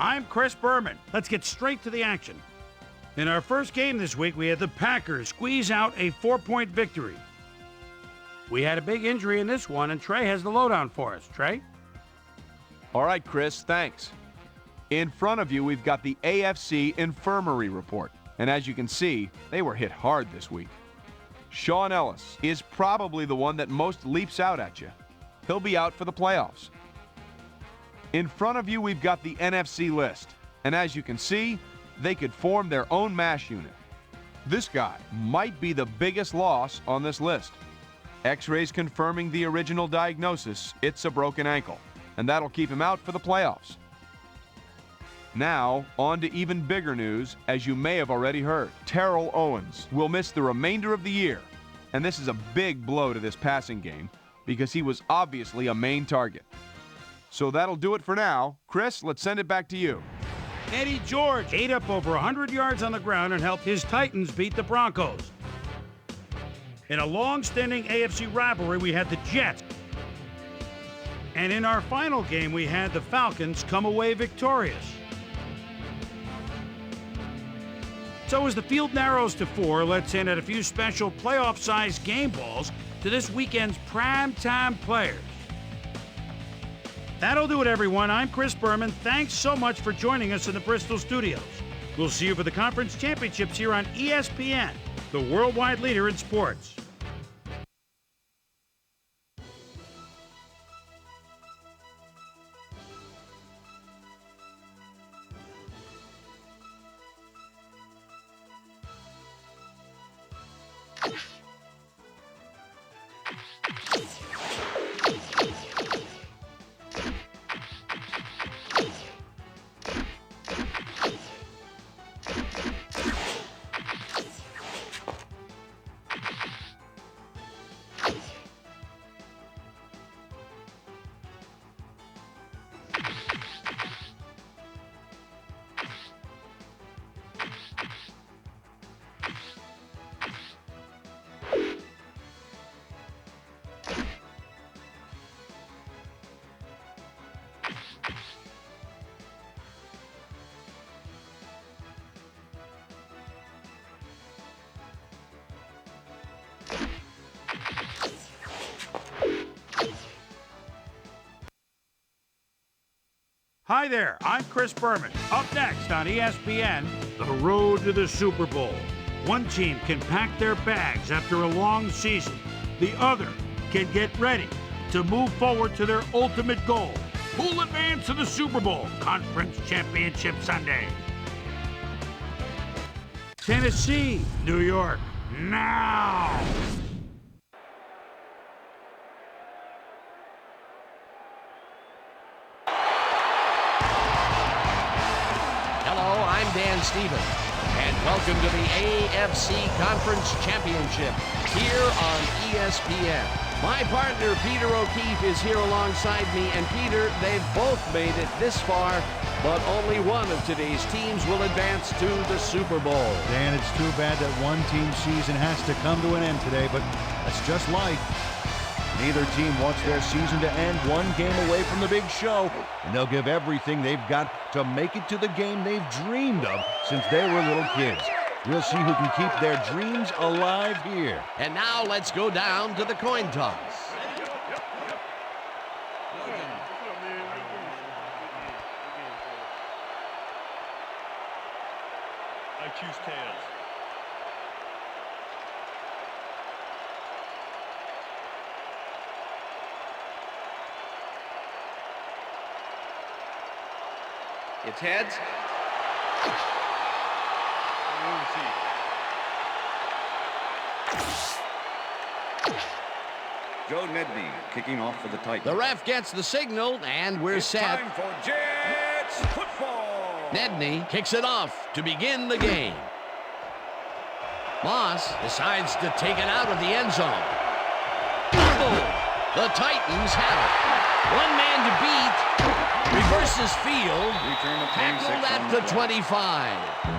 I'm Chris Berman. Let's get straight to the action. In our first game this week, we had the Packers squeeze out a 4-point victory. We had a big injury in this one, and Trey has the lowdown for us. Trey? All right, Chris, thanks. In front of you, we've got the AFC Infirmary Report. And as you can see, they were hit hard this week. Shaun Ellis is probably the one that most leaps out at you. He'll be out for the playoffs. In front of you, we've got the NFC list. And as you can see, they could form their own MASH unit. This guy might be the biggest loss on this list. X-rays confirming the original diagnosis, it's a broken ankle, and that'll keep him out for the playoffs. Now, on to even bigger news, as you may have already heard. Terrell Owens will miss the remainder of the year, and this is a big blow to this passing game because he was obviously a main target. So that'll do it for now. Chris, let's send it back to you. Eddie George ate up over 100 yards on the ground and helped his Titans beat the Broncos. In a long-standing AFC rivalry, we had the Jets. And in our final game, we had the Falcons come away victorious. So as the field narrows to 4, let's hand out a few special playoff-sized game balls to this weekend's primetime players. That'll do it, everyone. I'm Chris Berman. Thanks so much for joining us in the Bristol studios. We'll see you for the conference championships here on ESPN, the worldwide leader in sports. Hi there, I'm Chris Berman. Up next on ESPN, the road to the Super Bowl. One team can pack their bags after a long season. The other can get ready to move forward to their ultimate goal. Who'll advance to the Super Bowl? Conference Championship Sunday. Tennessee, New York, now! Dan Stevens, and welcome to the AFC Conference Championship here on ESPN. My partner, Peter O'Keefe, is here alongside me, and Peter, they've both made it this far, but only one of today's teams will advance to the Super Bowl. Dan, it's too bad that one team's season has to come to an end today, but that's just life. Neither team wants their season to end one game away from the big show, and they'll give everything they've got to make it to the game they've dreamed of since they were little kids. We'll see who can keep their dreams alive here. And now let's go down to the coin toss. I choose tails. It's heads. Joe Nedney kicking off for the Titans. The ref gets the signal, and we're set. Time for Jets football. Nedney kicks it off to begin the game. Moss decides to take it out of the end zone. The Titans have it. One man to beat. Reverses field. Return of Tackled at the 25.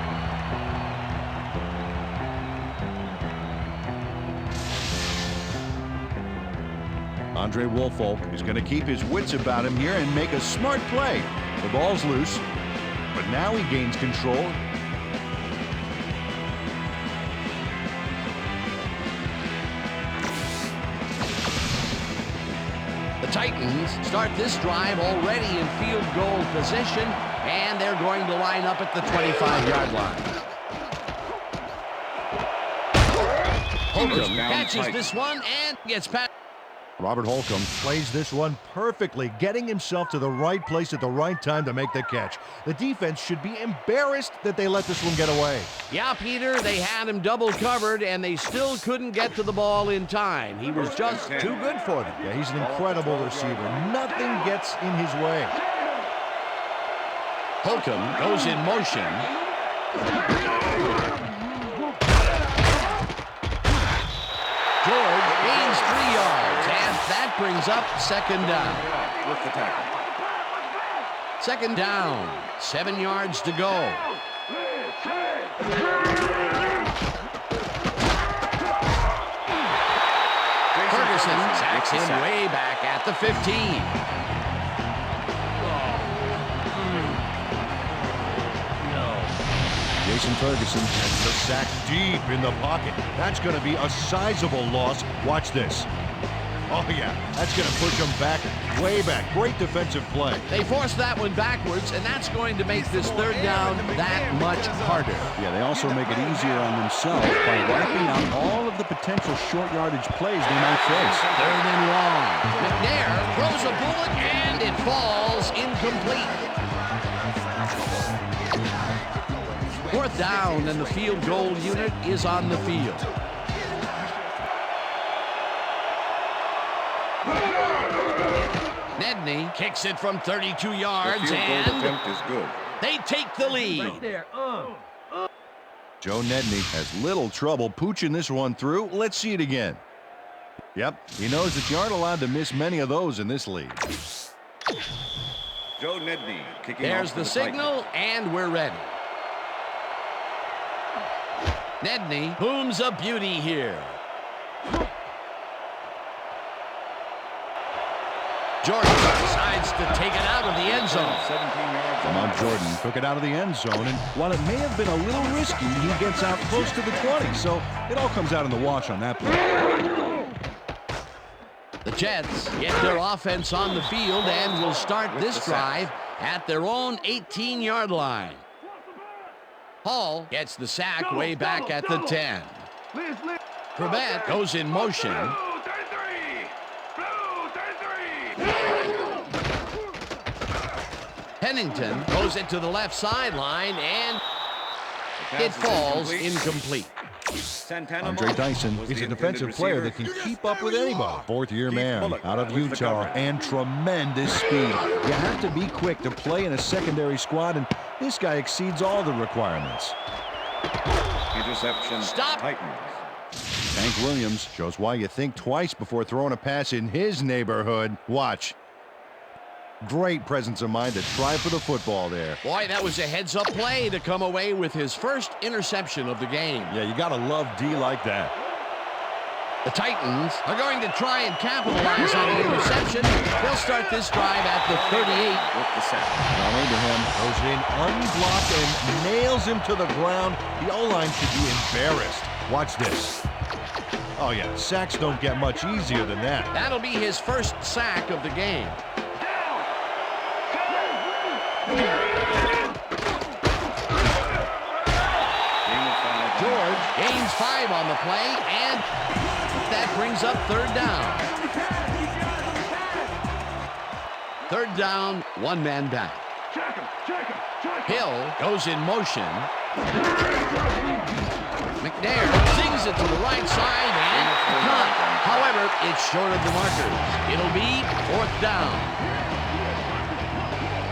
Andre Woolfolk is going to keep his wits about him here and make a smart play. The ball's loose. Now he gains control. The Titans start this drive already in field goal position, and they're going to line up at the 25-yard line. Holcomb catches this one and gets past. Robert Holcomb plays this one perfectly, getting himself to the right place at the right time to make the catch. The defense should be embarrassed that they let this one get away. Yeah, Peter, they had him double covered, and they still couldn't get to the ball in time. He was just too good for them. Yeah, he's an incredible receiver. Nothing gets in his way. Holcomb goes in motion. George gains 3 yards, and that brings up second down. With the tackle. Second down, 7 yards to go. Ferguson sacks him way back at the 15. Jason Ferguson has the sack deep in the pocket. That's going to be a sizable loss. Watch this. Oh, yeah, that's going to push him back, way back. Great defensive play. They force that one backwards, and that's going to make this third down that much harder. Yeah, they also make it easier on themselves by wiping out all of the potential short yardage plays they might face. Third and long. McNair throws a bullet, and it falls incomplete. Fourth down, and the field goal unit is on the field. Nedney kicks it from 32 yards, The field goal and attempt is good. they take the lead. Joe Nedney has little trouble pooching this one through. Let's see it again. Yep, he knows that you aren't allowed to miss many of those in this league. Joe Nedney kicking There's off for the signal, Titans. and we're ready. Nedney booms a beauty here. Jordan decides to take it out of the end zone. 17 yards. Lamont Jordan took it out of the end zone, and while it may have been a little risky, he gets out close to the 20, so it all comes out in the wash on that play. The Jets get their offense on the field and will start this drive at their own 18-yard line. Hall gets the sack way back at the 10. Trebet goes in motion. Pennington goes it to the left sideline, and it falls incomplete. Santana Andre Dyson was is the a defensive intended player receiver. that can keep up with anybody. Fourth-year man out of with the Utah, coverage. and tremendous speed. You have to be quick to play in a secondary squad, and this guy exceeds all the requirements. Interception. Stop. Titans. Hank Williams shows why you think twice before throwing a pass in his neighborhood. Watch. Great presence of mind to try for the football there. Boy, that was a heads-up play to come away with his first interception of the game. Yeah, you got to love D like that. The Titans are going to try and capitalize on the interception. They'll start this drive at the 38. With the sack. Now Abraham goes in unblocked and nails him to the ground. The O-line should be embarrassed. Watch this. Oh, yeah, sacks don't get much easier than that. That'll be his first sack of the game. George gains 5 on the play, and that brings up third down. Third down, one man back. Hill goes in motion. McNair zings it to the right side, and caught. However, it's short of the markers. It'll be fourth down.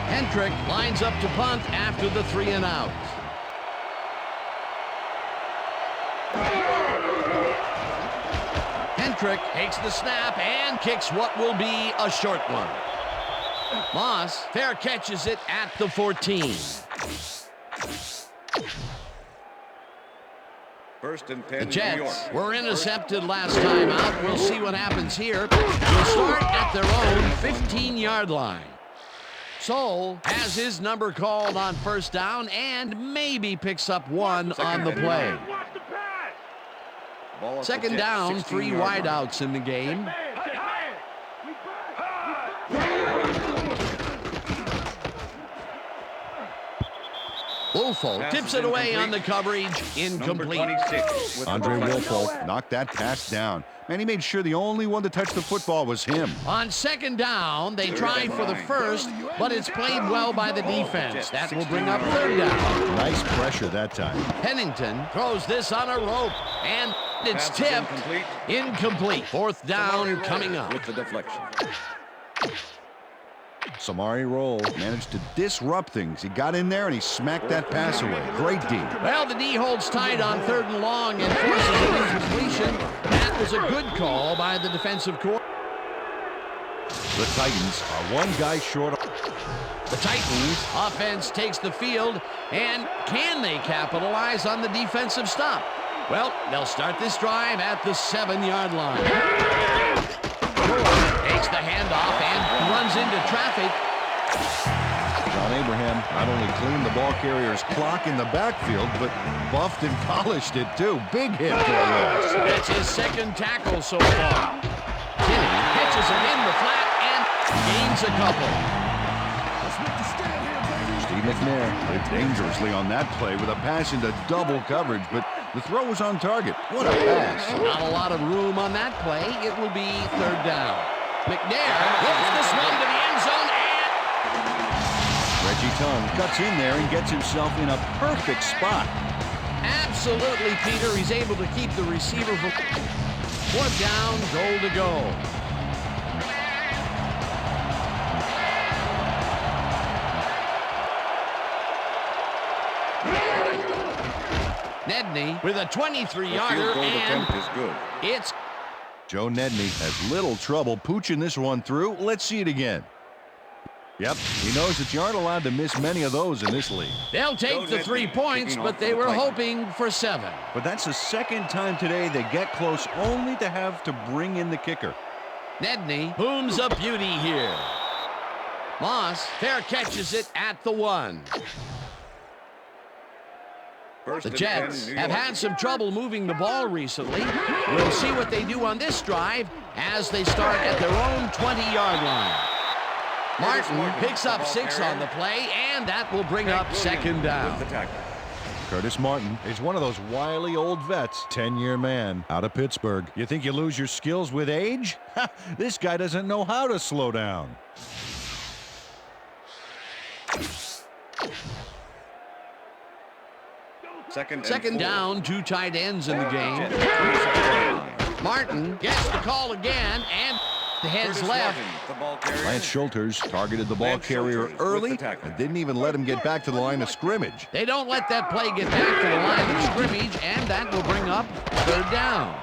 Hendrick lines up to punt after the 3 and out. Hendrick takes the snap and kicks what will be a short one. Moss fair catches it at the 14. First and 10. The New Jets York. were intercepted last time out. We'll see what happens here. They'll start at their own 15-yard line. Soul has his number called on first down and maybe picks up one on the play. Ball at Second the down, 16 three yard line. wideouts in the game. Wolfo tips it away on the coverage. Number Incomplete. 26 with the Andre deflection. Wolfo knocked that pass down. Man, he made sure the only one to touch the football was him. On second down, they tried for the first, but it's played well by the defense. That will bring up third down. Nice pressure that time. Pennington throws this on a rope, and it's Pass is tipped. Incomplete. Fourth down coming up. With the deflection. Samari Roll managed to disrupt things. He got in there and he smacked that pass away. Great D. Well, the D holds tight on third and long and forces an incompletion. That was a good call by the defensive coordinator. The Titans are one guy short. The Titans offense takes the field, and can they capitalize on the defensive stop? Well, they'll start this drive at the 7-yard line. Takes the handoff and runs into traffic. John Abraham not only cleaned the ball carrier's clock in the backfield, but buffed and polished it too. Big hit for a loss. That's his second tackle so far. Kinney pitches it in the flat and gains a couple. Steve McNair hit dangerously on that play with a pass into double coverage, but the throw was on target. What a pass. Not a lot of room on that play. It will be third down. McNair looks this one to the end zone, and Reggie Tongue cuts in there and gets himself in a perfect spot. absolutely, Peter. He's able to keep the receiver from fourth down, goal to go. Nedney with a 23-yarder, and is good. it's Joe Nedney has little trouble pooching this one through. Let's see it again. Yep, he knows that you aren't allowed to miss many of those in this league. they'll take the 3 points, but they were hoping for 7. But that's the second time today they get close only to have to bring in the kicker. Nedney booms a beauty here. Moss fair catches it at the 1. First The and Jets 10, New have York. had some trouble moving the ball recently. We'll see what they do on this drive as they start at their own 20-yard line. Martin picks up 6 on the play, and that will bring up second down. With the tackle. Curtis Martin is one of those wily old vets, 10-year man out of Pittsburgh. You think you lose your skills with age? Ha, this guy doesn't know how to slow down. Second down, 2 tight ends in the game. Martin gets the call again and heads left. Lance Schulters targeted the ball carrier early and didn't even let him get back to the line of scrimmage. They don't let that play get back to the line of scrimmage, and that will bring up third down.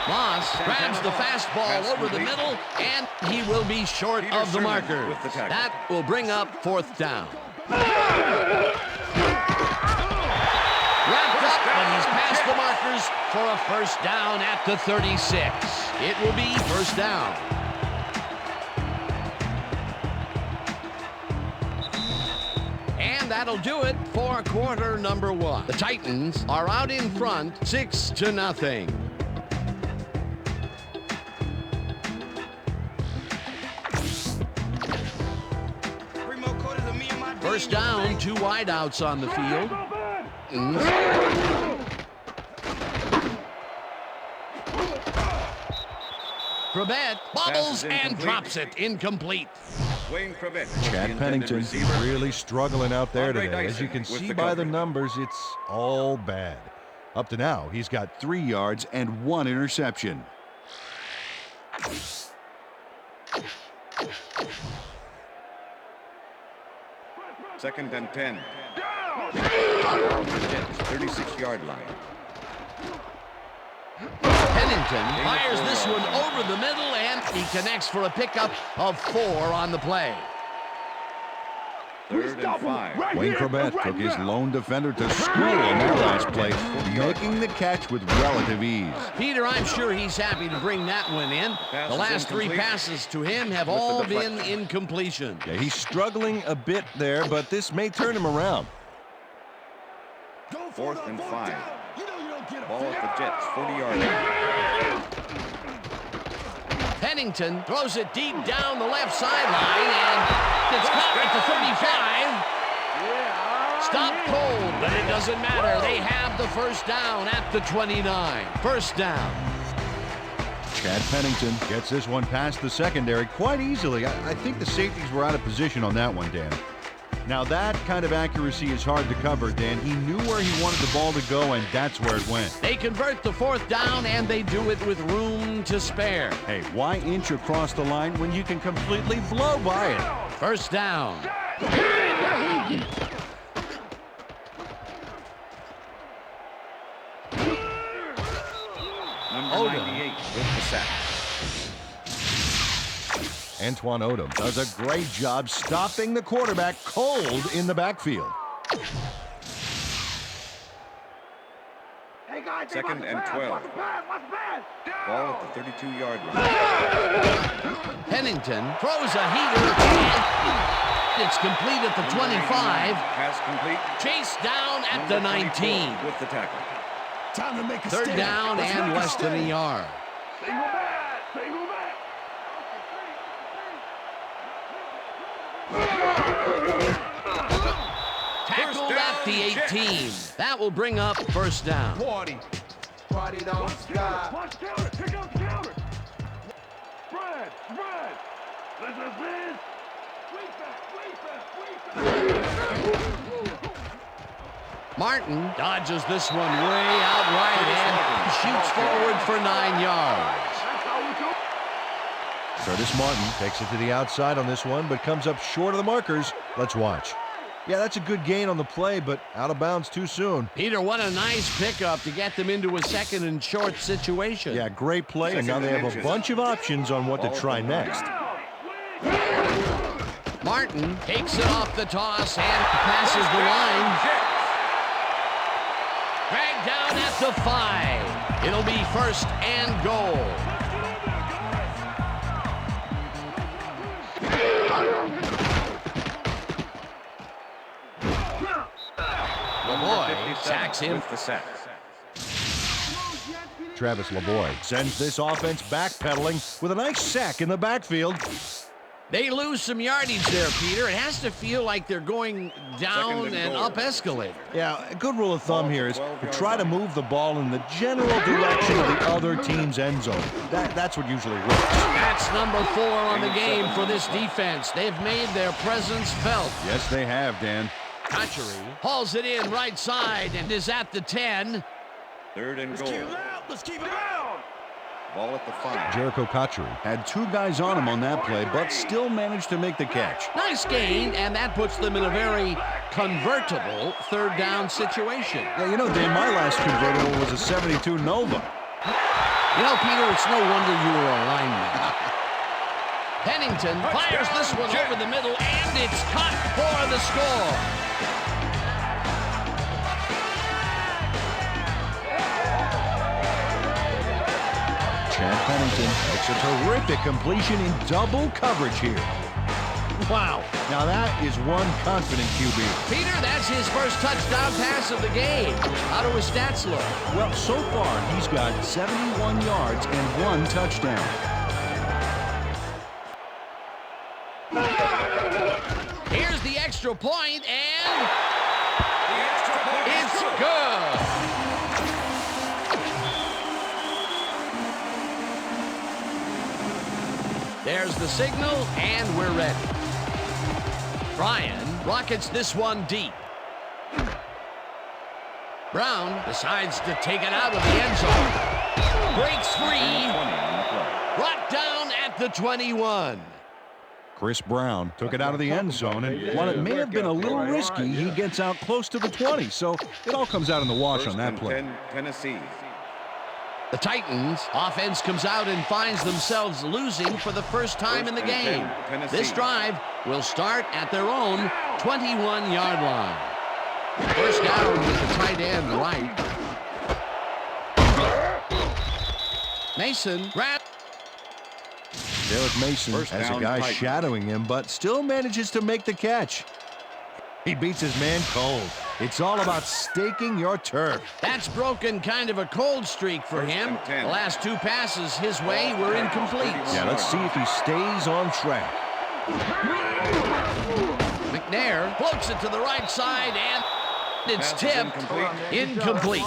Moss grabs the fastball over the middle, and he will be short of the marker. That will bring up fourth down. Wrapped up, but he's past the markers for a first down at the 36. It will be first down. And that'll do it for quarter number 1. The Titans are out in front, 6-0. First down, 2 wideouts on the field. Kravett bobbles and drops it. Incomplete. Chad Pennington really struggling out there today. As you can see by the numbers, it's all bad. Up to now, he's got 3 yards and 1 interception. Second and 10. 36-yard line. Pennington fires this one over the middle, and he connects for a pickup of 4 on the play. Third and 5. Wayne Corbett took his lone defender to school on that last play, making the catch with relative ease. Peter, I'm sure he's happy to bring that one in. The last 3 passes to him have all been incompletion. Yeah, he's struggling a bit there, but this may turn him around. 4th and 5. Ball at the Jets, 40-yard line. Pennington throws it deep down the left sideline, and it's caught at the 35. Stopped cold, but it doesn't matter. They have the first down at the 29. First down. Chad Pennington gets this one past the secondary quite easily. I think the safeties were out of position on that one, Dan. Now, that kind of accuracy is hard to cover, Dan. He knew where he wanted the ball to go, and that's where it went. They convert the 4th down, and they do it with room to spare. Hey, why inch across the line when you can completely blow by it? First down. Number 98 with the sack. Antoine Odom does a great job stopping the quarterback cold in the backfield. 2nd and 12. Ball at the 32-yard line. Pennington throws a heater. It's complete at the 25. Pass complete. Chased down at the 19. With the tackle. Time to make a 3rd down and less than a yard. Tackled at the 18. That will bring up first down. Party don't stop. Watch counter. Here comes the counter. Spread. This is it. Martin dodges this one way out right and shoots forward for 9 yards. Curtis Martin takes it to the outside on this one, but comes up short of the markers. Let's watch. Yeah, that's a good gain on the play, but out of bounds too soon. Peter, what a nice pickup to get them into a 2nd and short situation. Yeah, great play, and now they have a bunch of options on what to try next. Martin takes it off the toss and passes the line. Dragged down at the 5. It'll be 1st and goal. LeBoy sacks him. With the sack. Travis LeBoy sends this offense backpedaling with a nice sack in the backfield. They lose some yardage there, Peter. It has to feel like they're going down and up escalator. Yeah, a good rule of thumb here is to try to move the ball in the general direction of the other team's end zone. That's what usually works. That's number 4 on the game for this defense. They've made their presence felt. Yes, they have, Dan. Cotchery hauls it in right side and is at the 10. 3rd and goal. Let's keep it out. Ball at the 5. Jericho Cotchery had 2 guys on him on that play, but still managed to make the catch. Nice gain, and that puts them in a very convertible 3rd down situation. Yeah, you know, Dan, my last convertible was a 72 Nova. You know, Peter, it's no wonder you were a lineman. Pennington fires this one over the middle, and it's caught for the score. Chad Pennington makes a terrific completion in double coverage here. Wow. Now that is one confident QB. Peter, that's his first touchdown pass of the game. How do his stats look? Well, so far, he's got 71 yards and 1 touchdown. Here's the extra point, and it's good. There's the signal, and we're ready. Bryan rockets this one deep. Brown decides to take it out of the end zone. Breaks free. Brought down at the 21. Chris Brown took it out of the end zone, and while it may have been a little risky, he gets out close to the 20, so it all comes out in the wash on that play. 10, Tennessee. The Titans offense comes out and finds themselves losing for the first time in the game. This drive will start at their own 21-yard line. First down with the tight end right. Mason grab. Derek Mason has a guy shadowing him, but still manages to make the catch. He beats his man cold. It's all about staking your turf. That's broken kind of a cold streak for him. The last two passes his way were incomplete. Yeah, let's see if he stays on track. McNair floats it to the right side, and it's tipped. Incomplete.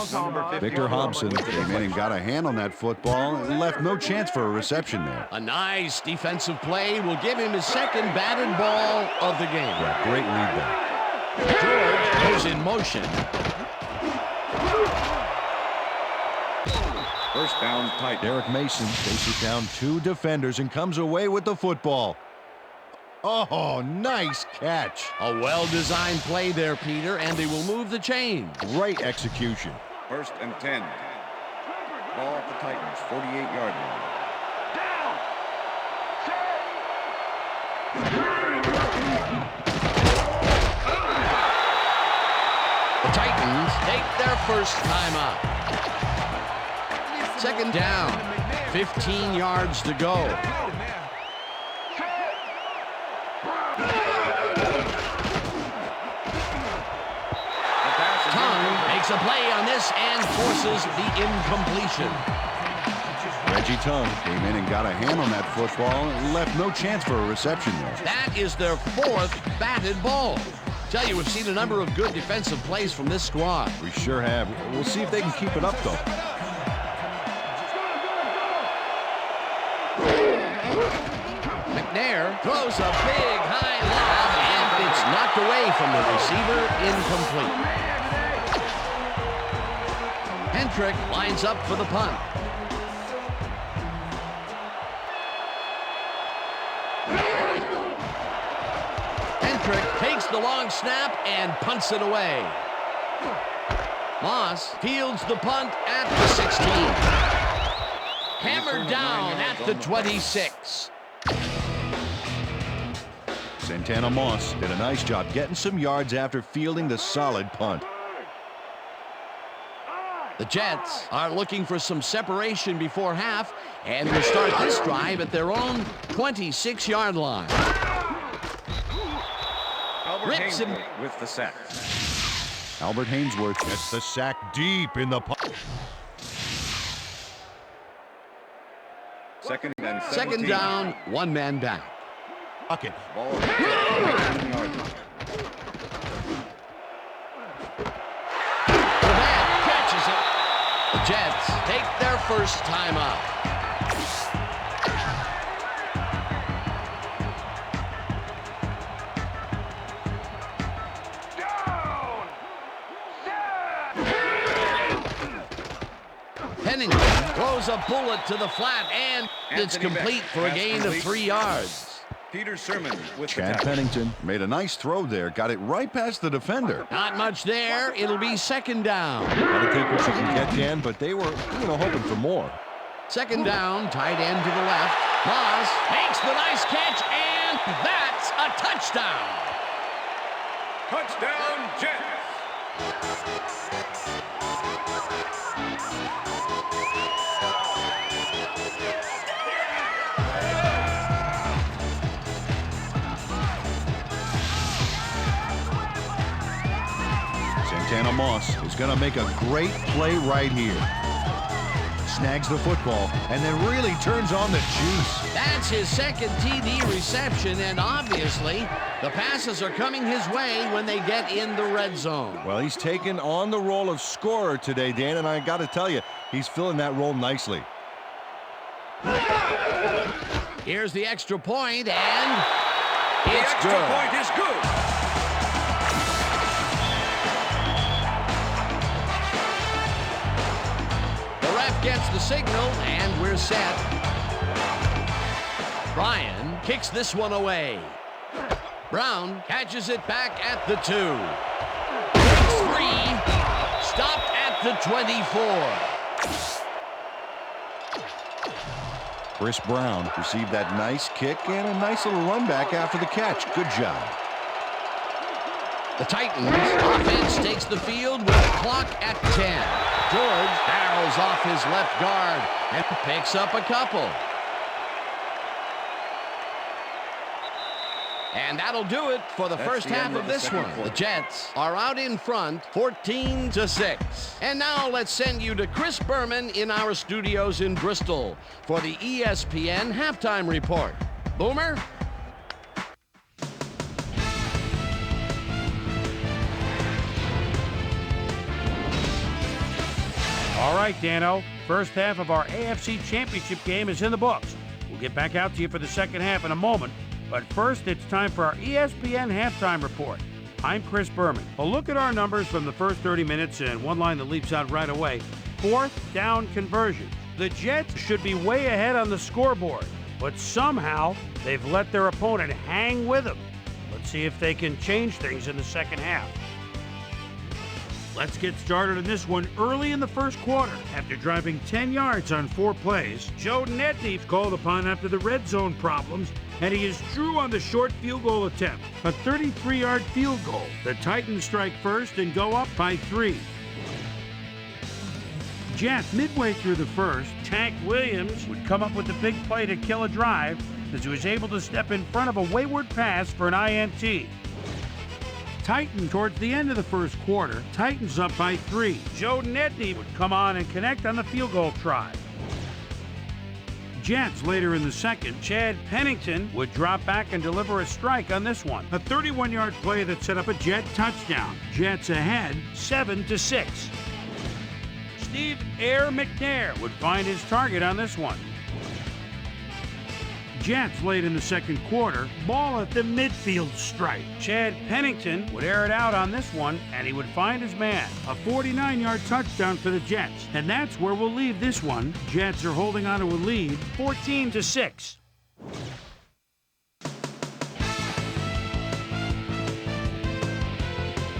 Victor Hobson came in and got a hand on that football and left no chance for a reception there. A nice defensive play will give him his second batted ball of the game. Yeah, great read there. George goes in motion. First down, tight. Derek Mason faces down two defenders and comes away with the football. Oh, nice catch. A well-designed play there, Peter, and they will move the chain. Great execution. First and 10. Ball at the Titans, 48-yard line. The Titans take their first time out. Second down, 15 yards to go. Tongue makes a play on this and forces the incompletion. Reggie Tongue came in and got a hand on that football and left no chance for a reception there. That is their fourth batted ball. Tell you, we've seen a number of good defensive plays from this squad. We sure have. We'll see if they can keep it up, though. McNair throws a big high lob, and it's knocked away from the receiver, incomplete. Hendrick lines up for the punt. Hendrick takes the long snap and punts it away. Moss fields the punt at the 16. Hammered down at the 26. Santana Moss did a nice job getting some yards after fielding the solid punt. The Jets are looking for some separation before half and will start this drive at their own 26-yard line. Rips him with the sack. Albert Hainsworth gets the sack deep in the punt. Second and 17. Second down, one man back. Bucket. Ball at the 19-yard line. That catches it. The Jets take their first time out. Pennington throws a bullet to the flat, and it's complete for a gain of 3 yards. Peter Sermon with the Chad tackle. Pennington made a nice throw there. Got it right past the defender. Not much there. It'll be second down. Gotta take what you can get, Dan, but they were, hoping for more. Second down, tight end to the left. Moss makes the nice catch, and that's a touchdown. Touchdown, Jets. Santana Moss is going to make a great play right here. Snags the football and then really turns on the juice. That's his second TD reception, and obviously the passes are coming his way when they get in the red zone. Well, he's taken on the role of scorer today, Dan, and I got to tell you, he's filling that role nicely. Here's the extra point, and it's Extra good. point is good. Gets the signal, and we're set. Bryan kicks this one away. Brown catches it back at the 2. 3. Stopped at the 24. Chris Brown received that nice kick and a nice little run back after the catch. Good job. The Titans offense takes the field with the clock at 10. George barrels off his left guard and picks up a couple. And that'll do it for the first half of this one. The Jets are out in front, 14-6. And now let's send you to Chris Berman in our studios in Bristol for the ESPN halftime report. Boomer? All right, Dano. First half of our AFC Championship game is in the books. We'll get back out to you for the second half in a moment. But first, it's time for our ESPN halftime report. I'm Chris Berman. A look at our numbers from the first 30 minutes and one line that leaps out right away. Fourth down conversion. The Jets should be way ahead on the scoreboard, but somehow they've let their opponent hang with them. Let's see if they can change things in the second half. Let's get started on this one early in the first quarter. After driving 10 yards on 4 plays, Joe Nedney's called upon after the red zone problems, and he is true on the short field goal attempt, a 33-yard field goal. The Titans strike first and go up by 3. Jets, midway through the first, Tank Williams would come up with the big play to kill a drive as he was able to step in front of a wayward pass for an INT. Titans towards the end of the first quarter, Titans up by 3. Joe Nedney would come on and connect on the field goal try. Jets later in the second, Chad Pennington would drop back and deliver a strike on this one. A 31-yard play that set up a Jet touchdown. Jets ahead 7-6. Steve Air McNair would find his target on this one. Jets late in the second quarter, ball at the midfield stripe. Chad Pennington would air it out on this one, and he would find his man. A 49-yard touchdown for the Jets, and that's where we'll leave this one. Jets are holding on to a lead, 14-6.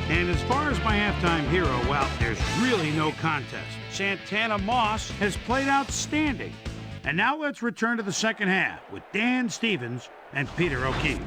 And as far as my halftime hero, well, there's really no contest. Santana Moss has played outstanding. And now let's return to the second half with Dan Stevens and Peter O'Keefe.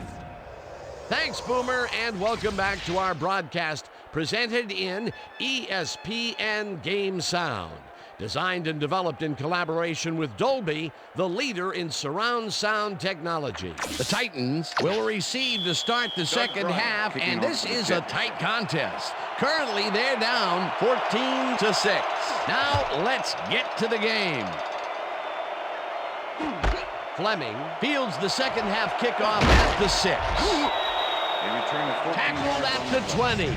Thanks, Boomer, and welcome back to our broadcast presented in ESPN Game Sound. Designed and developed in collaboration with Dolby, the leader in surround sound technology. The Titans will receive to start the second half, and this is a tight contest. Currently, they're down 14-6. Now, let's get to the game. Fleming fields the second half kickoff at the 6. Tackled at the 20.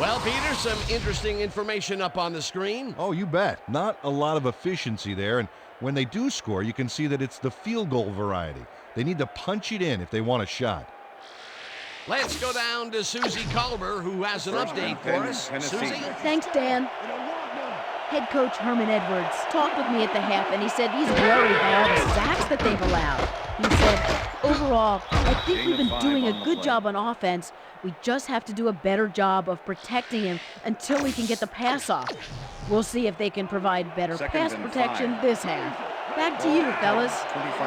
Well, Peter, some interesting information up on the screen. Oh, you bet. Not a lot of efficiency there, and when they do score, you can see that it's the field goal variety. They need to punch it in if they want a shot. Let's go down to Susie Culber, who has an update for us. Susie? Thanks, Dan. Head coach Herman Edwards talked with me at the half, and he said he's worried by all the sacks that they've allowed. He said, overall, I think we've been doing a good job on offense. We just have to do a better job of protecting him until we can get the pass off. We'll see if they can provide better pass protection this half. Back to you, fellas.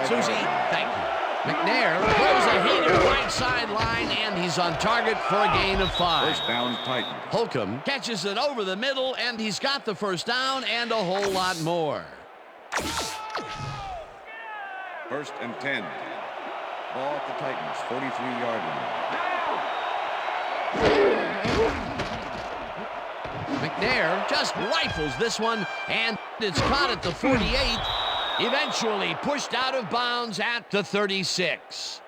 Susie, thank you. McNair throws a heater right sideline, and he's on target for a gain of 5. First down, Titans. Holcomb catches it over the middle, and he's got the first down and a whole lot more. First and 10. Ball at the Titans, 43-yard line. McNair just rifles this one, and it's caught at the 48. Eventually pushed out of bounds at the 36.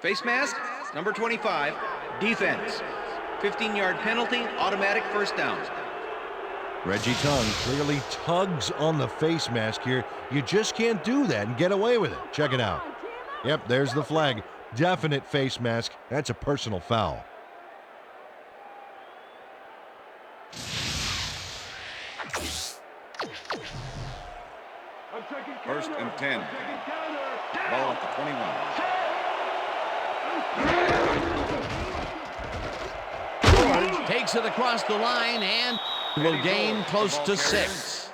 Face mask, number 25, defense. 15-yard penalty, automatic first down. Reggie Tongue clearly tugs on the face mask here. You just can't do that and get away with it. Check it out. Yep, there's the flag. Definite face mask. That's a personal foul. First and 10. Ball at the 21. George takes it across the line and will gain close to 6.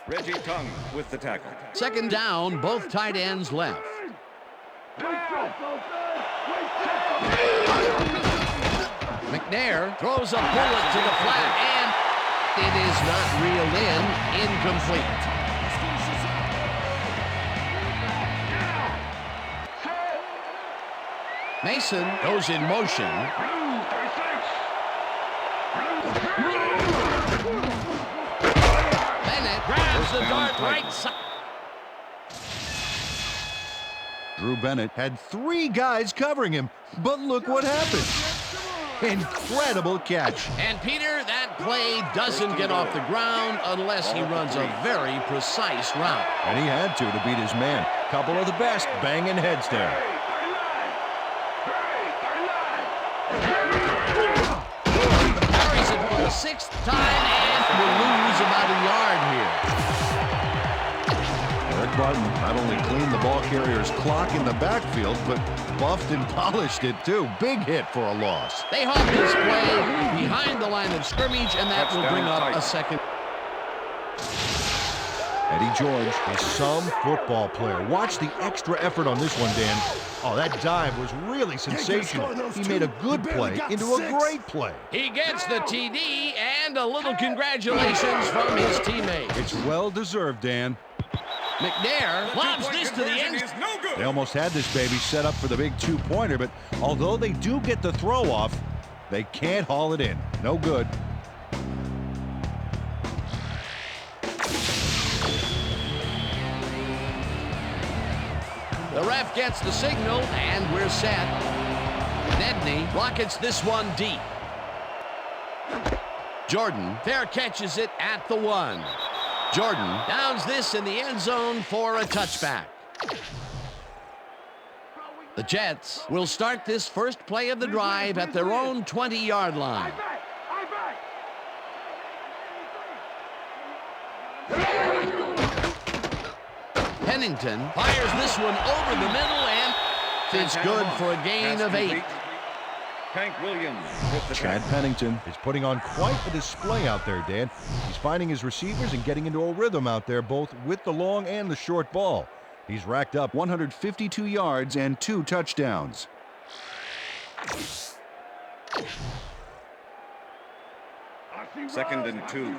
Reggie Tongue with the tackle. Second down, both tight ends left. McNair throws a bullet to the flat, and it is not reeled in. Incomplete. Mason goes in motion. Bennett grabs the dart right side. Drew Bennett had 3 guys covering him, but look what happened. Incredible catch. And Peter, that play doesn't get off the ground unless he runs a very precise route. And he had to beat his man. Couple of the best banging heads there. Carries it for the 6th time and will lose about a yard here. Eric Barton not only cleaned the ball carrier's clock in the backfield, but buffed and polished it too. Big hit for a loss. They halt this play behind the line of scrimmage, and that will bring up a second. Eddie George is some football player. Watch the extra effort on this one, Dan. Oh, that dive was really sensational. He made a good play into a great play. He gets the TD and a little congratulations from his teammate. It's well-deserved, Dan. McNair lobs this to the end. They almost had this baby set up for the big 2-pointer, but although they do get the throw off, they can't haul it in. No good. The ref gets the signal, and we're set. Nedney rockets this one deep. Jordan fair catches it at the 1. Jordan downs this in the end zone for a touchback. The Jets will start this first play of the drive at their own 20-yard line. Pennington fires this one over the middle, and it's good for a gain of 8. Hank Williams with the Chad Pennington is putting on quite a display out there, Dan. He's finding his receivers and getting into a rhythm out there, both with the long and the short ball. He's racked up 152 yards and 2 touchdowns. Second and 2.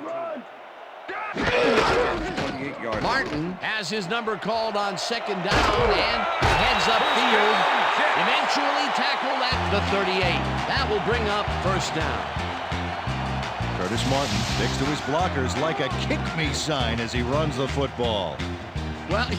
Martin has his number called on second down and heads upfield. Eventually tackled at the 38. That will bring up first down. Curtis Martin sticks to his blockers like a kick-me sign as he runs the football. Well,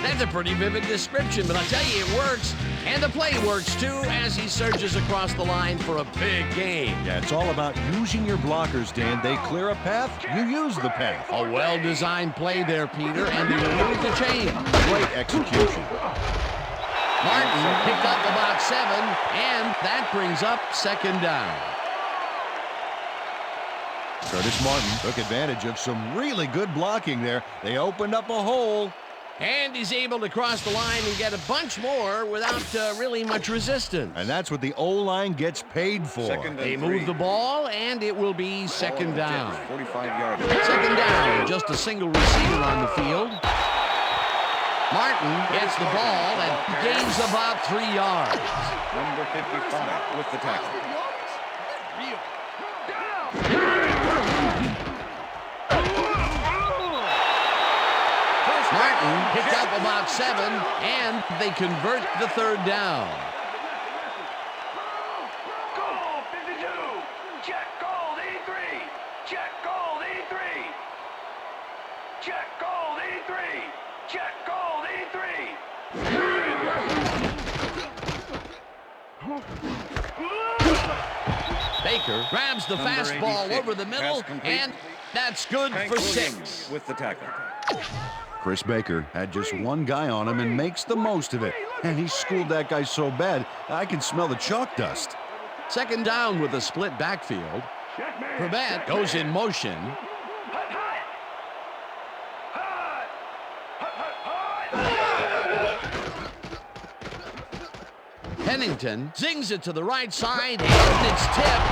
that's a pretty vivid description, but I tell you, it works. And the play works, too, as he surges across the line for a big gain. Yeah, it's all about using your blockers, Dan. They clear a path, you use the path. A well-designed play there, Peter, and they remove the chain. Great execution. Martin picked up about 7, and that brings up second down. Curtis Martin took advantage of some really good blocking there. They opened up a hole. And he's able to cross the line and get a bunch more without really much resistance. And that's what the O-line gets paid for. They move the ball, and it will be second down. 45 yards. Second down, just a single receiver on the field. Martin gets the ball and gains about 3 yards. Number 55 with the tackle. Martin picked up about 7, and they convert the third down. Goal 52. Check goal 83. Check goal 83. Check goal 83. Check goal 83. Baker grabs the fastball over the middle, and that's good for 6. With the tackle. Chris Baker had just one guy on him and makes the most of it. And he schooled that guy so bad, I can smell the chalk dust. Second down with a split backfield. Pregame goes in motion. Pennington zings it to the right side, and it's tipped.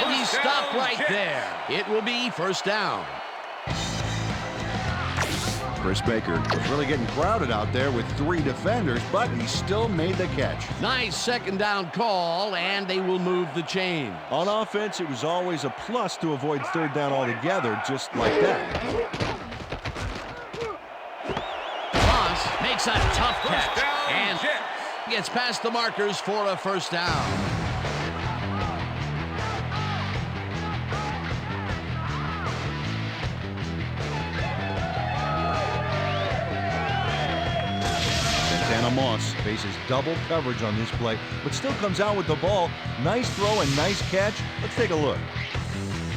And he's stopped right there. It will be first down. Chris Baker was really getting crowded out there with 3 defenders, but he still made the catch. Nice second down call, and they will move the chain. On offense, it was always a plus to avoid third down altogether, just like that. Moss makes a tough catch and gets past the markers for a first down. Moss faces double coverage on this play, but still comes out with the ball. Nice throw and nice catch. Let's take a look.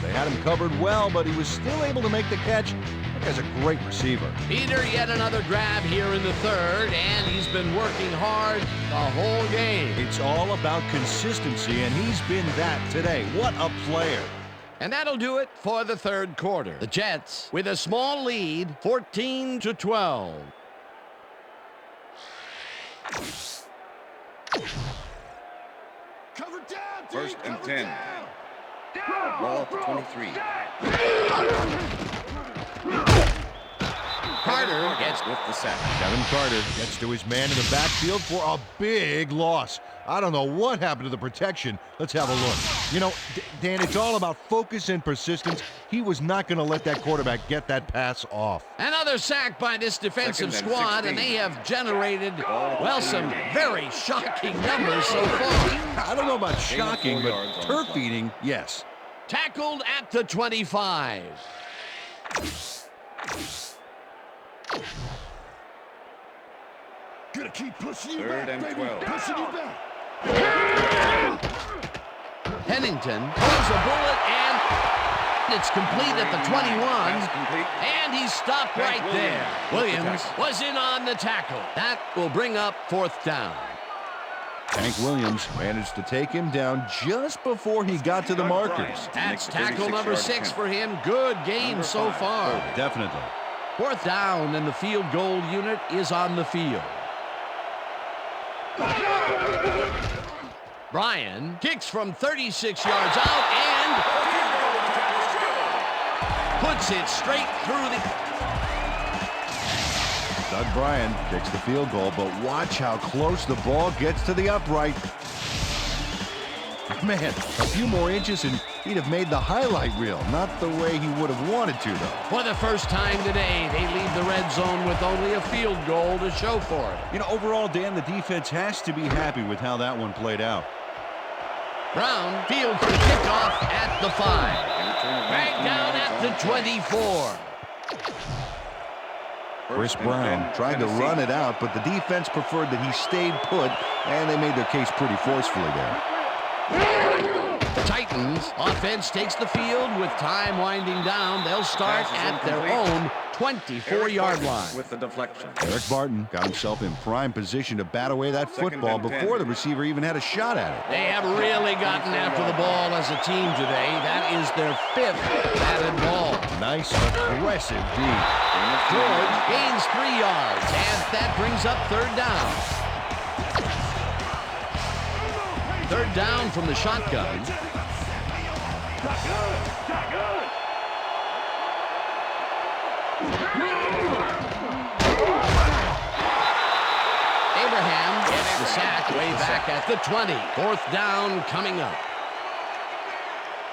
They had him covered well, but he was still able to make the catch. That guy's a great receiver. Peter, yet another grab here in the third, and he's been working hard the whole game. It's all about consistency, and he's been that today. What a player. And that'll do it for the third quarter. The Jets with a small lead, 14-12. Cover down, D, 1st and cover 10. down. Ball at the 23. Carter gets with the sack. Kevin Carter gets to his man in the backfield for a big loss. I don't know what happened to the protection. Let's have a look. You know, Dan, it's all about focus and persistence. He was not going to let that quarterback get that pass off. another sack by this defensive 2nd and squad, 16. and they have generated, well, some very shocking numbers so far. I don't know about shocking, 4 but yards on turf the play. eating, yes. Tackled at the 25. Gonna keep pushing you 3rd back, and baby. 12. Pushing you back. Pennington throws a bullet, and it's complete at the 21. Pass complete. And he's stopped right Williams there. with the Williams tackle. was in on the tackle. That will bring up 4th down. Hank Williams managed to take him down just before he got to the markers. That's Makes a tackle number 36-yard 6 attempt. for him. Good game so far. Definitely. 4th down, and the field goal unit is on the field. Bryan kicks from 36 yards out and puts it straight through the... Doug Bryan kicks the field goal, but watch how close the ball gets to the upright. Man, a few more inches and he'd have made the highlight reel. Not the way he would have wanted to, though. For the first time today, they leave the red zone with only a field goal to show for it. You know, overall, Dan, the defense has to be happy with how that one played out. Brown fields the kickoff at the 5. Back down at the 24. Chris Brown tried to run it out, but the defense preferred that he stayed put, and they made their case pretty forcefully there. The Titans offense takes the field with time winding down. They'll start at their own 24-yard line. With the deflection. Eric Barton got himself in prime position to bat away that football and 10. before the receiver even had a shot at it. They have really gotten after the ball as a team today. That is their 5th batted ball. Nice, aggressive D. George gains 3 yards, and that brings up 3rd down. 3rd down from the shotgun. Abraham gets the sack way back at the 20. 4th down coming up.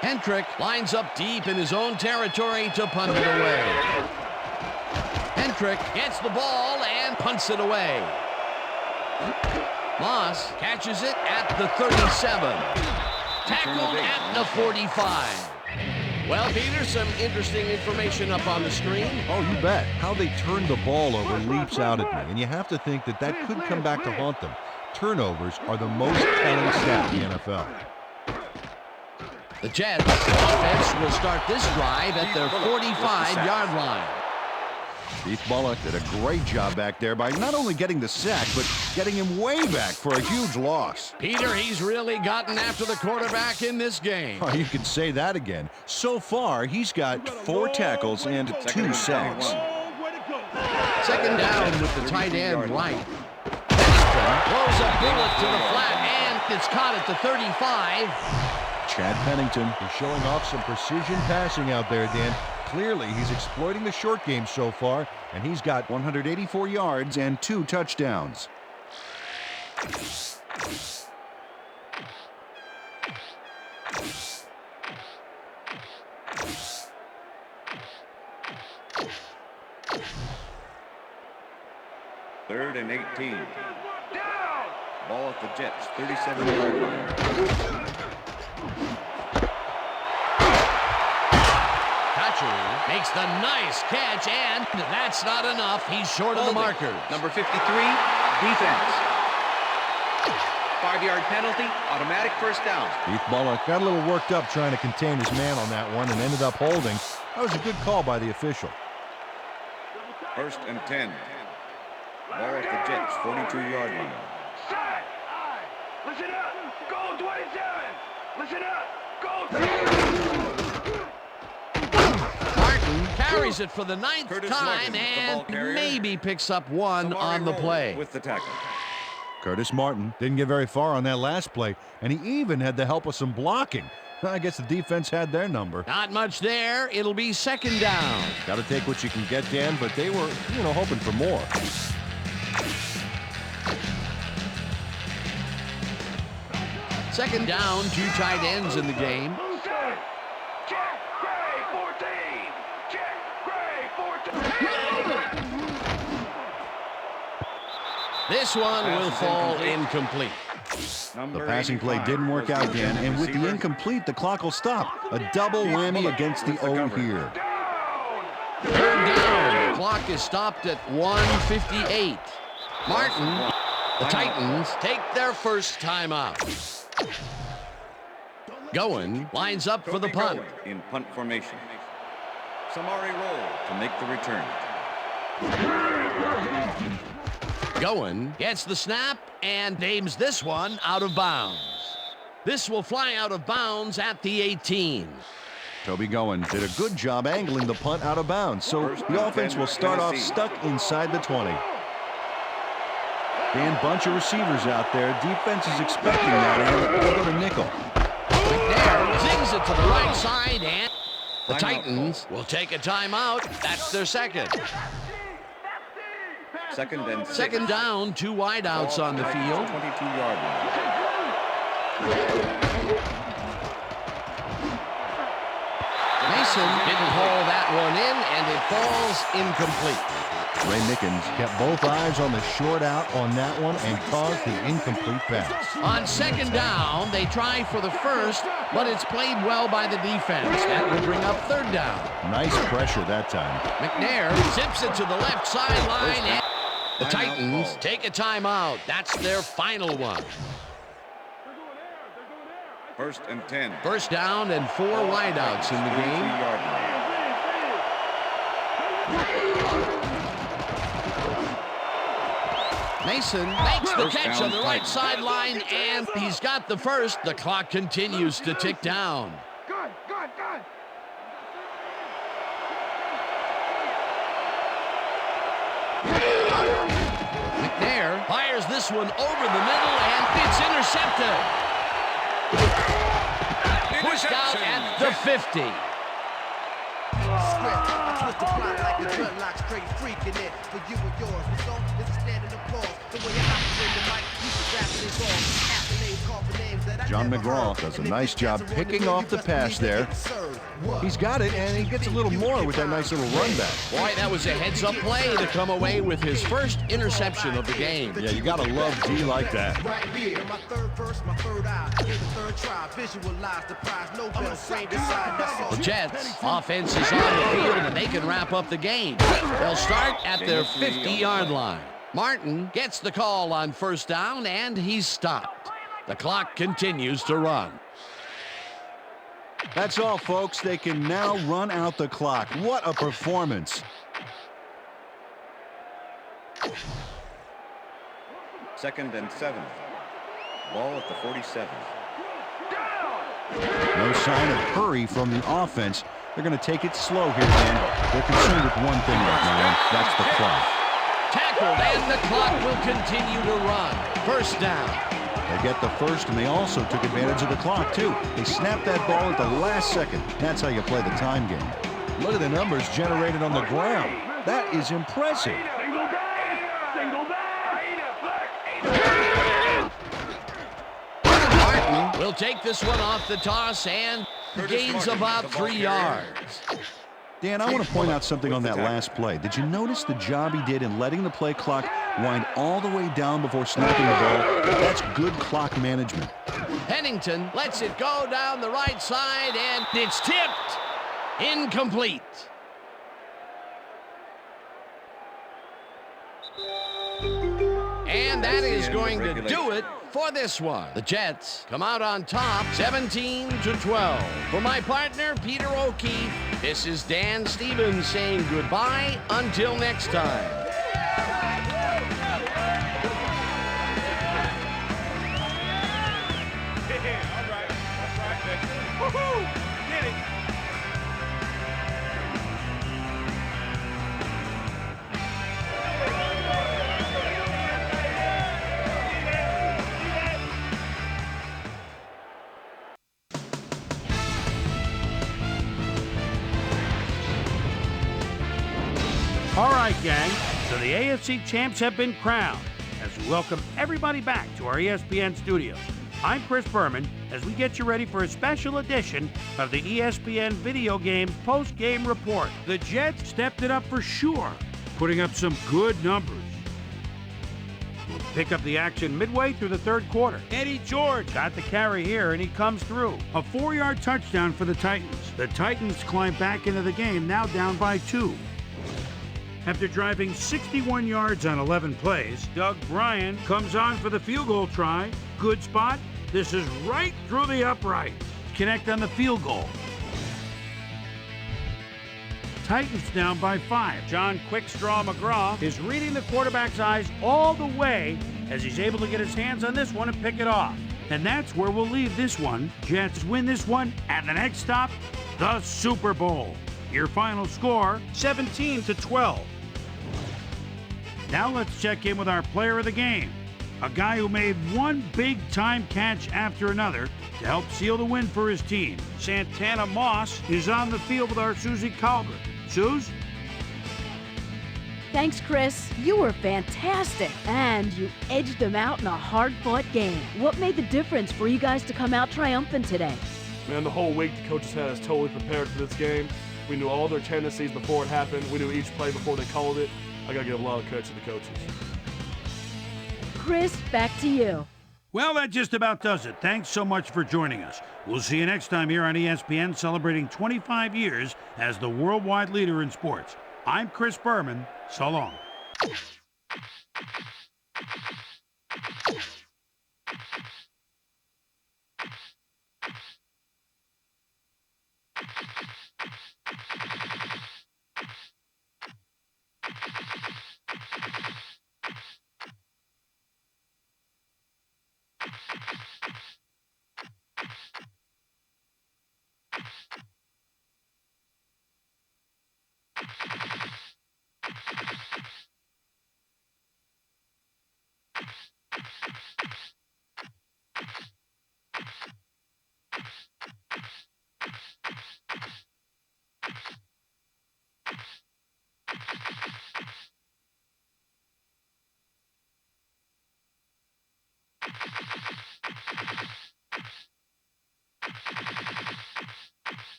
Hendrick lines up deep in his own territory to punt it away. Hendrick gets the ball and punts it away. Moss catches it at the 37. Tackled at the 45. Well, Peter, some interesting information up on the screen. Oh, you bet. How they turn the ball over leaps out at me, and you have to think that that could come back to haunt them. Turnovers are the most telling stat in the NFL. The Jets offense will start this drive at their 45-yard line. Keith Bullock did a great job back there by not only getting the sack, but getting him way back for a huge loss. Peter, he's really gotten after the quarterback in this game. Oh, you can say that again. So far, he's got 4 tackles and 2 sacks. 2nd down with the tight end right. Pennington throws a bullet to the flat, and it's caught at the 35. Chad Pennington is showing off some precision passing out there, Dan. Clearly, he's exploiting the short game so far, and he's got 184 yards and 2 touchdowns. Third and 18. Ball at the Jets, 37-yard line. Kachuri makes the nice catch, and that's not enough. He's short of the marker. Number 53, defense. 5-yard penalty, automatic first down. Keith Bullock got a little worked up trying to contain his man on that one and ended up holding. That was a good call by the official. First and 10. Ball at the Jets, 42-yard line. Listen up! Go 27! Listen up! Go 27! Martin carries it for the 9th Curtis time Martin, the ball and carrier. maybe picks up one on the play. With the tackle. Curtis Martin didn't get very far on that last play, and he even had the help of some blocking. I guess the defense had their number. Not much there. It'll be 2nd down. Got to take what you can get, Dan, but they were, hoping for more. Second down, 2 tight ends in the game. Check, Gray, 14! Check, Gray, 14! This one will fall incomplete. The passing play didn't work out, Dan, and with the incomplete, the clock will stop. A double whammy against the O here. 3rd down. The clock is stopped at 1:58. Martin, the Titans take their first timeout. Goin lines up for the punt. In punt formation. Samari roll to make the return. Goin gets the snap and aims this one out of bounds. This will fly out of bounds at the 18. Toby Goin did a good job angling the punt out of bounds, so the offense will start off stuck inside the 20. Dan, bunch of receivers out there. Defense is expecting that, and they're going to nickel. McNair zings it to the right side, and the Titans will take a timeout. That's their second. Second and 6. 2nd down, 2 wideouts on the field. 22-yard line. Mason didn't haul that one in, and it falls incomplete. Ray Nickens kept both eyes on the short out on that one and caused the incomplete pass. On 2nd down, they try for the first, but it's played well by the defense. That will bring up 3rd down. Nice pressure that time. McNair zips it to the left sideline, and the Titans take a timeout. That's their final one. First and 10. 1st down and 4 wideouts in the game. 32-yard line. Mason makes the catch on the right sideline, and he's got the first. The clock continues to tick down. Good. McNair fires this one over the middle, and it's intercepted. Pushed out at the 50. Twist the plot like a dreadlock, straight freaking it for you and yours. Result is a standing applause. The way I operate the mic, you should rap it all. Accolades, call for names that I John never McGraw heard. does a nice job picking off the pass there. He's got it, and he gets a little more with that nice little run back. Boy, that was a heads-up play to come away with his first interception of the game. Yeah, you got to love D like that. Right here, my 3rd verse, my 3rd eye. Here's the 3rd try. Visualize the prize. No bell, frame decide. That's all. The Jets offense is on the field, and they can wrap up the game. They'll start at their 50-yard line. Martin gets the call on 1st down, and he's stopped. The clock continues to run. That's all, folks. They can now run out the clock. What a performance. Second and 7. Ball at the 47. No sign of hurry from the offense. They're going to take it slow here, Dan. They're concerned with one thing right now, and that's the clock. Tackled, and the clock will continue to run. 1st down. They get the first, and they also took advantage of the clock, too. They snapped that ball at the last second. That's how you play the time game. Look at the numbers generated on the ground. That is impressive. Single back! Single back! Martin will take this one off the toss and gains about 3 yards. Dan, I want to point out something on that last play. Did you notice the job he did in letting the play clock wind all the way down before snapping the ball? That's good clock management. Pennington lets it go down the right side, and it's tipped. Incomplete. And that is going to do it for this one. The Jets come out on top 17-12. For my partner, Peter O'Keefe, this is Dan Stevens saying goodbye until next time. All right, gang, so the AFC champs have been crowned as we welcome everybody back to our ESPN studios. I'm Chris Berman as we get you ready for a special edition of the ESPN Video Game Post-Game Report. The Jets stepped it up for sure, putting up some good numbers. We'll pick up the action midway through the third quarter. Eddie George got the carry here, and he comes through. A 4-yard touchdown for the Titans. The Titans climb back into the game, now down by 2. After driving 61 yards on 11 plays, Doug Bryan comes on for the field goal try. Good spot. This is right through the upright. Connect on the field goal. Titans down by 5. John Quickstraw McGraw is reading the quarterback's eyes all the way as he's able to get his hands on this one and pick it off. And that's where we'll leave this one. Jets win this one, and the next stop, the Super Bowl. Your final score, 17-12. Now let's check in with our player of the game, a guy who made one big-time catch after another to help seal the win for his team. Santana Moss is on the field with our Susie Colbert. Suze? Thanks, Chris. You were fantastic, and you edged them out in a hard-fought game. What made the difference for you guys to come out triumphant today? Man, the whole week the coaches had us totally prepared for this game. We knew all their tendencies before it happened. We knew each play before they called it. I got to give a lot of credit to the coaches. Chris, back to you. Well, that just about does it. Thanks so much for joining us. We'll see you next time here on ESPN, celebrating 25 years as the worldwide leader in sports. I'm Chris Berman. So long.